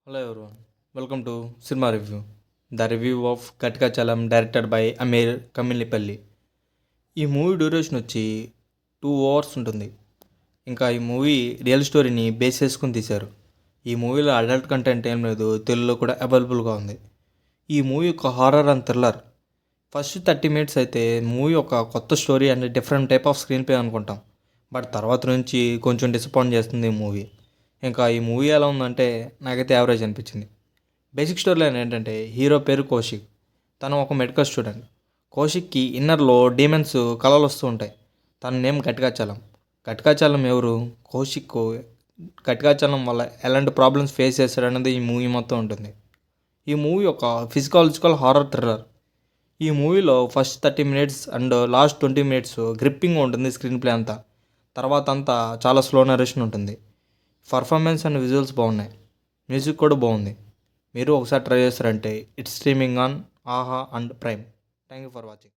Hello everyone, welcome to cinema review. The review of కట్కాచలం directed by Aamir Kamilipalli. ఈ movie duration వచ్చి 2 hours ఉంటుంది. ఇంకా ఈ మూవీ రియల్ స్టోరీని బేస్ చేసుకుని తీశారు. ఈ మూవీలో అడల్ట్ కంటెంట్ ఏం లేదు, తెలుగులో కూడా అవైలబుల్గా ఉంది. ఈ మూవీ ఒక horror and thriller. First 30 minutes అయితే మూవీ ఒక కొత్త story and different type off screen play అనుకుంటాం. బట్ తర్వాత నుంచి కొంచెం డిసప్పాయింట్ చేస్తుంది ఈ మూవీ. ఇంకా ఈ మూవీ ఎలా ఉందంటే నాకైతే యావరేజ్ అనిపించింది. బేసిక్ స్టోరీ లైన్ ఏంటంటే హీరో పేరు కౌశిక్. తను ఒక మెడికల్ స్టూడెంట్. కౌశిక్కి ఇన్నర్లో డీమెన్స్ కళలు వస్తూ ఉంటాయి. తన నేమ్ గట్కాచలం. గట్కాచలం ఎవరు? కౌశిక్ గట్కాచలం వల్ల ఎలాంటి ప్రాబ్లమ్స్ ఫేస్ చేస్తాడనేది ఈ మూవీ మొత్తం ఉంటుంది. ఈ మూవీ ఒక ఫిజికాలజికల్ హారర్ థ్రిల్లర్. ఈ మూవీలో first 30 minutes and last 20 minutes gripping ఉంటుంది స్క్రీన్ ప్లే అంతా. తర్వాత అంతా చాలా స్లో నరేషన్ ఉంటుంది. పర్ఫార్మెన్స్ అండ్ విజువల్స్ బాగున్నాయి. మ్యూజిక్ కూడా బాగుంది. మీరు ఒకసారి ట్రై చేస్తారంటే ఇట్స్ స్ట్రీమింగ్ ఆన్ ఆహా and prime. Thank you for watching.